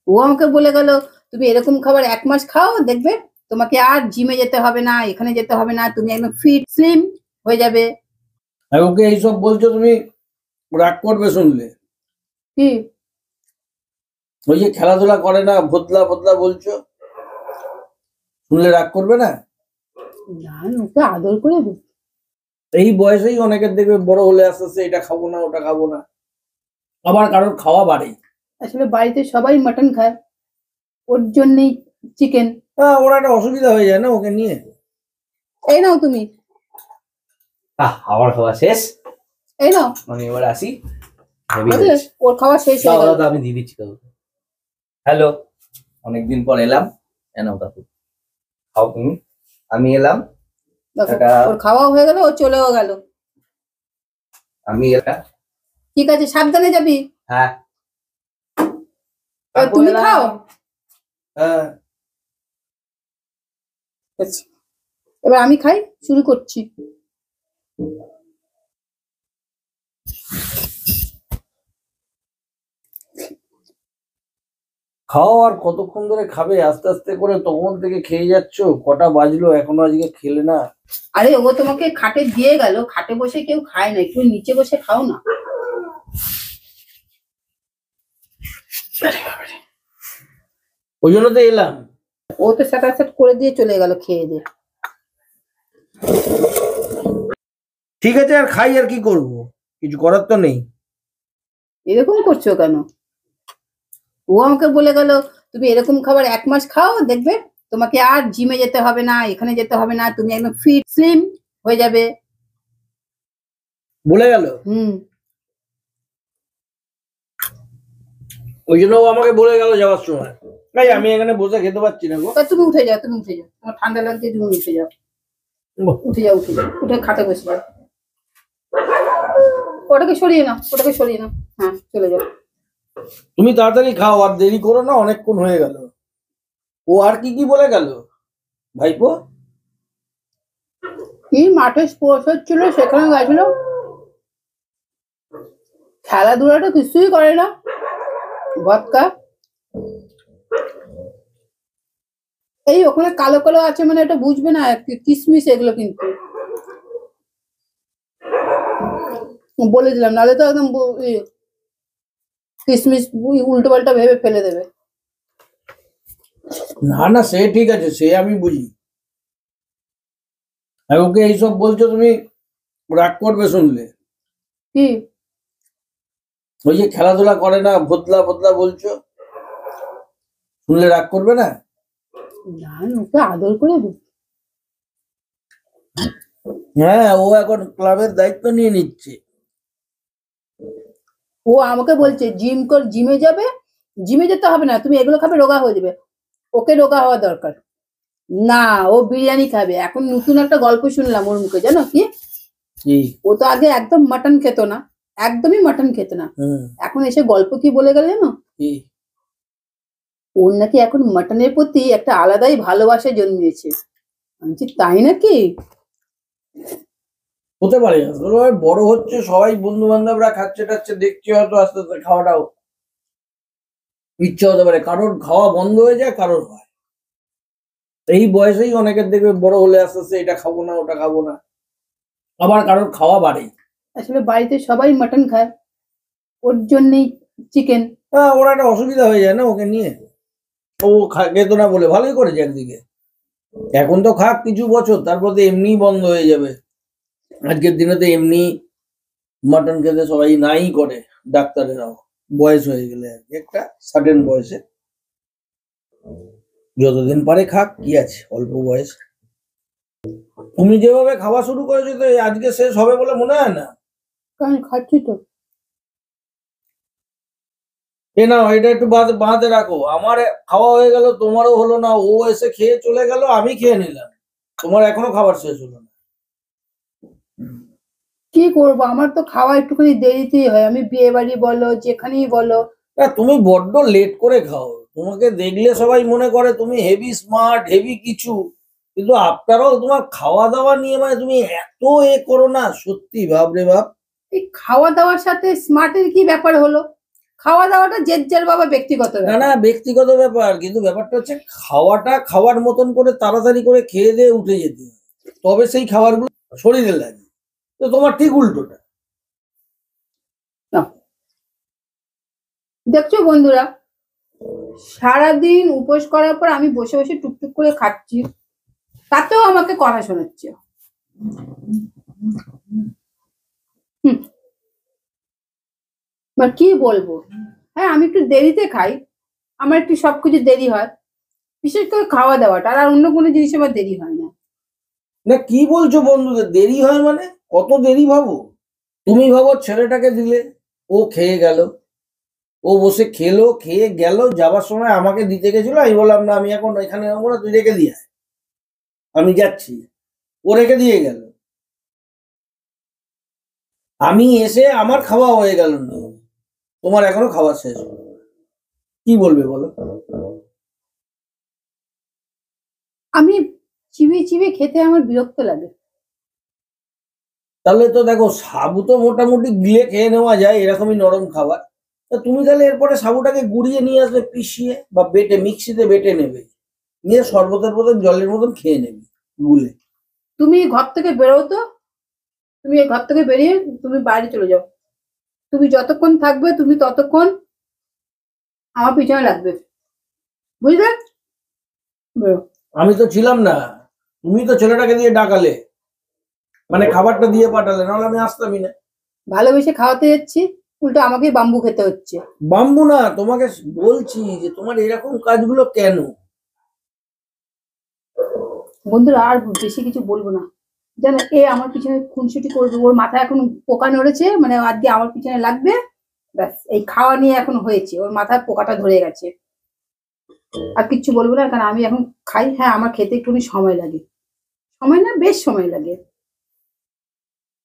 ও আমাকে বলে গেল তুমি এরকম খাবার ১ মাস খাও দেখবে তোমাকে আর জিমে যেতে হবে না, এখানে যেতে হবে না, তুমি একদম ফিট স্লিম হয়ে যাবে। আর ওকে এইসব বলছো তুমি, রাগ করবে শুনলে? কি? ওই যে খেলাধুলা করে না, ভোতলা ভোতলা বলছো, শুনলে রাগ করবে না? না, ওকে আদর করে দিই। এই বয়সেই অনেকের দেখবে বড় হলে আস্তে আস্তে এটা খাবো না ওটা খাবো না, আবার কারোর খাওয়া বাড়ে। আসলে বাড়িতে সবাই মাটন খায়, ওর জন্যই চিকেন। ওর একটা অসুবিধা হয়ে যায় না ওকে নিয়ে। এই নাও তুমি। আমার খাওয়া শেষ, এই নাও আমি এবার আসি। বুঝলে, ওর খাওয়া শেষ হয়ে গেল। আমি দিয়ে দিচ্ছি কাকু। হ্যালো, অনেকদিন পর এলাম, এনাও কাকু খাও তুমি। আমি এলাম, ওর খাওয়া হয়ে গেল, ও চলেও গেল। আমি এলাম। ঠিক আছে, সাবধানে যাবি। হ্যাঁ তুমি খাও। হ্যাঁ এবার আমি খাই, শুরু করছি। খাও, আর কতক্ষণ ধরে খাবে? আস্তে আস্তে করে তখন থেকে খেয়ে যাচ্ছ, কটা বাজলো এখনো আজকে খেলে না? আরে ও তোমাকে খাটে দিয়ে গেল, খাটে বসে কেউ খায় না, একটু নিচে বসে খাও না। ওই জন্য তো এলাম। ও তো স্যাটারস্যাট করে দিয়ে চলে গেল খেয়ে দিয়ে। ঠিক আছে, আর খাই, আর কি করব, কিছু করার তো নেই। এরকম করছো কেন? ও আমাকে বলে গেল তুমি এরকম খাবার ১ মাস খাও দেখবে তোমাকে আর জিমে যেতে হবে না, এখানে যেতে হবে না, তুমি একদম ফিট স্লিম হয়ে যাবে। বলে গেল? ওই জন্য ও আমাকে বলে গেল যাওয়ার সময়। তাই আমি এখানে বসে খেতে পারছি না গো। তুমি উঠে যাও, তুমি উঠে যাও, তোমার ঠান্ডা লাগছে, তুমি উঠে যাও, উঠে যাও, উঠে যাও, উঠে খাটে বসে যাও। ওটাকে সরিয়ে নাও, ওটাকে সরিয়ে নাও। হ্যাঁ, চলে যাও। তুমি তাড়াতাড়ি খাও, আর দেরি করো না, অনেকক্ষণ হয়ে গেল। ও আর কি কি বলে গেল ভাইপো? কি মাঠে স্পোর্টস হচ্ছিল, সেখানে গেছিল, খেলাধুলাটা কিছুই করে না, ভদকা। এই ওখানে কালো কালো আছে মানে এটা বুঝবে না, কিসমিস এগুলো কিন্তু বলে দিলাম, নাহলে তো একদম কিসমিস উল্টো পাল্টা ভেবে ফেলে দেবে। না না, সে ঠিক আছে, সে আমি বুঝি। আর ওকে এইসব বলছো তুমি, রাগ করবে শুনলে? কি? ওই যে খেলাধুলা করে না, ভোতলা ভোতলা বলছো, শুনলে রাগ করবে না? না, ওকে আদর করে দিই। হ্যাঁ, ও এখন ক্লাবের দায়িত্ব নিয়ে নিচ্ছে। ও আমাকে বলছে জিমে যাবে, জিমে যেতে হবে না, তুমি এগুলো খাবে রোগা হয়ে যাবে। ওকে রোগা হওয়া দরকার না, ও বিরিয়ানি খাবে। এখন নতুন একটা গল্প শুনলাম ওর মুখে, জানো কি? ও তো আগে একদম মাটন খেত না, একদমই মাটন খেত না, এখন এসে গল্প কি বলে গেল জানো? ওর নাকি এখন মাটনের প্রতি একটা আলাদাই ভালোবাসা জন্মিয়েছে। আমি তাই নাকি? হতে পারে, বড় হচ্ছে, সবাই বন্ধু বান্ধবরা খাচ্ছে টাচ্ছে দেখছে, হয়তো আস্তে আস্তে খাওয়াটাও ইচ্ছা হতে পারে। কারোর খাওয়া বন্ধ হয়ে যায়, কারোর হয়। এই বয়সেই অনেকের দেখবে বড় হলে আস্তে আস্তে এটা খাবো না ওটা খাবো না, আবার কারোর খাওয়া বাড়ে। আসলে বাড়িতে সবাই মাটন খায়, ওর জন্যই চিকেন। ওর একটা অসুবিধা হয়ে যায় না ওকে নিয়ে। ও খেত না বলে ভালোই করেছে একদিকে। এখন তো খাক কিছু বছর, তারপর তো এমনি বন্ধ হয়ে যাবে। আজকের দিনে তো এমনি মাটন খেতে সবাই নাই করে, ডাক্তারেরাও বয়স হয়ে গেলে আর কি, একটা সার্টেন বয়সে যতদিন পারে খাক, কি আছে অল্প বয়স। তুমি যেভাবে খাওয়া শুরু করেছো তো আজকে শেষ হবে বলে মনে হয় না। কারণ খাচ্ছি তো। না, এটা একটু বাঁধে রাখো। আমার খাওয়া হয়ে গেল, তোমারও হলো না। ও এসে খেয়ে চলে গেল, আমি খেয়ে নিলাম, তোমার এখনো খাবার শেষ হলো না। কি করবো, আমার তো খাওয়া একটুখানি দেরিতেই হয়, আমি বিয়ে বাড়ি বলো যেখানেই বলো। তুমি বড্ড লেট করে খাও। তোমাকে দেখলে সবাই মনে করে তুমি হেভি স্মার্ট, হেভি কিছু, কিন্তু আপনারাও তোমার খাওয়া দাওয়া নিয়ে মানে তুমি এত করো না, সত্যি বাপ রে বাপ। এই খাওয়া দাওয়ার সাথে স্মার্টের কি ব্যাপার হলো? খাওয়া দাওয়াটা যে যার বাবা ব্যক্তিগত না ব্যাপার। না ব্যক্তিগত ব্যাপার, কিন্তু ব্যাপারটা হচ্ছে খাওয়াটা খাওয়ার মতন করে তাড়াতাড়ি করে খেয়ে দিয়ে উঠে যেতে হয়। তবে সেই খাবারগুলো শরীরে লাগে। তো তোমার ঠিক উল্টোটা। দেখছো বন্ধুরা, সারাদিন উপোস করার পর আমি বসে বসে টুকটুক করে খাচ্ছি, তাতেও আমাকে কথা শোনাচ্ছে। কি বলবো, হ্যাঁ আমি একটু দেরিতে খাই, আমার একটু সবকিছু দেরি হয়, বিশেষ করে খাওয়া দাওয়াটা, আর অন্য কোনো জিনিস আমার দেরি হয় না। না কি বলছো বন্ধুদের দেরি হয় মানে? কত দেরি ভাবো? তুমি ভাবো ছেলেটাকে দিলে, ও খেয়ে গেল, ও বসে খেলো, খেয়ে গেল, যাবার সময় আমাকে দিতে গেছিল, আমি বললাম না আমি এখন এখানে যাবো না, তুই রেখে দিয়ে আয়, আমি যাচ্ছি। ও রেখে দিয়ে গেল, আমি এসে আমার খাওয়া হয়ে গেল না, তোমার এখনো খাওয়া শেষ হলো না। কি বলবে বলো? আমি চিবিয়ে চিবিয়ে খেতে আমার বিরক্ত লাগে। তাহলে তো দেখো, সাবু তো মোটামুটি গিলে খেয়ে নেওয়া যায়, এরকমই নরম খাবার। তা তুমি তাহলে এরপরে সাবুটাকে গুঁড়িয়ে নিয়ে আসবে, পিষিয়ে বা বেটে, মিক্সিতে বেটে নেবে, নিয়ে শরবতের মতন জলের মতন খেয়ে নেবে গুলে। তুমি ঘর থেকে বেরো তো, তুমি এই ঘর থেকে বেরিয়ে তুমি বাইরে চলে যাও, তুমি যতক্ষণ থাকবে তুমি ততক্ষণ আমার পিছনে লাগবে, বুঝলে? বেরো। আমি তো ছিলাম না, তুমি তো ছেলেটাকে দিয়ে ডাকালে, মানে খাবারটা দিয়ে পাঠালে, নাহলে আমি আসতামই না। ভালোবেসে খাওয়াতে যাচ্ছি, উল্টো আমাকেই বাম্বু খেতে হচ্ছে। বাম্বু না, তোমাকে বলছি যে তোমার এরকম কাজগুলো কেন? বন্ধুরা আর বেশি কিছু বলবো না, জানো এ আমার পিছনে খুনসুটি করবে, ওর মাথায় এখন পোকা নড়েছে, মানে আজকে আমার পিছনে লাগবে, ব্যাস এই খাওয়া নিয়ে এখন হয়েছে, ওর মাথায় পোকাটা ধরে গেছে। আর কিচ্ছু বলবো না, কারণ আমি এখন খাই। হ্যাঁ আমার খেতে একটুখানি সময় লাগে, সময় না বেশ সময় লাগে,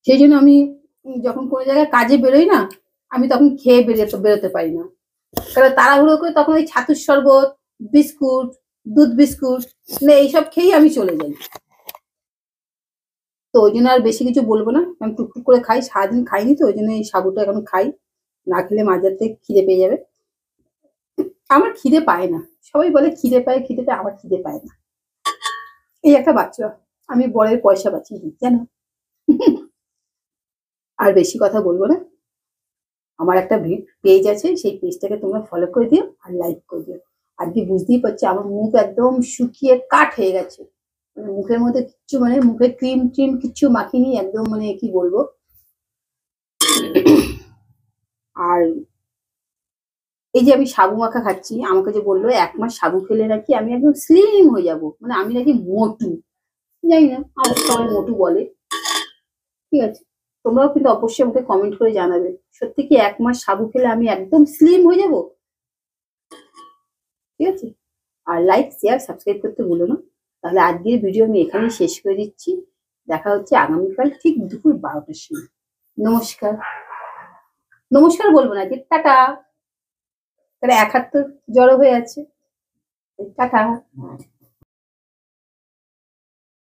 সেই জন্য আমি যখন কোনো জায়গায় কাজে বেরোই না, আমি তখন খেয়ে বেরোতে পারি না, কারণ তাড়াহুড়ো করে তখন ওই ছাতুর শরবত, বিস্কুট, দুধ বিস্কুট না এইসব খেয়েই আমি চলে যাই। তো ওই জন্য আর বেশি কিছু বলবো না, আমি টুকটুক করে খাই, সারাদিন খাইনি তো ওই জন্য এই সাবুটা এখন খাই, না খেলে মাঝরাতে খিদে পেয়ে যাবে। আমার খিদে পায় না, সবাই বলে খিদে পায় খিদে পায়, আমার খিদে পায় না। এই একটা বাচ্চা, আমি বরের পয়সা বাঁচিয়ে দিই জানো। আর বেশি কথা বলবো না, আমার একটা পেজ আছে, সেই পেজটাকে তোমরা ফলো করে দিও আর লাইক করে দিও। আজকে বুঝতেই পারছি আমার মুখ একদম শুকিয়ে কাঠ হয়ে গেছে, মানে মুখের মধ্যে কিচ্ছু, মানে মুখে ক্রিম ট্রিম কিচ্ছু মাখিনি, একদম মানে কি বলবো। আর এই যে আমি সাবু মাখা খাচ্ছি, আমাকে যে বললো 1 মাস সাবু খেলে নাকি আমি একদম স্লিম হয়ে যাব, মানে আমি নাকি মোটু, জানি না আমার সবাই মোটু বলে। ঠিক আছে, তোমরাও কিন্তু অবশ্যই আমাকে কমেন্ট করে জানাবে, সত্যি কি 1 মাস সাবু খেলে আমি একদম স্লিম হয়ে যাব? ঠিক আছে, আর লাইক শেয়ার সাবস্ক্রাইব করতে ভুলো না। তাহলে আজকের ভিডিও আমি এখানেই শেষ করে দিচ্ছি, দেখা হচ্ছে আগামীকাল ঠিক দুপুর 12টার সময়। নমস্কার, নমস্কার বলবো না, যে টাটা, তাহলে এক হাত তো জড়ো হয়ে আছে, টাটা।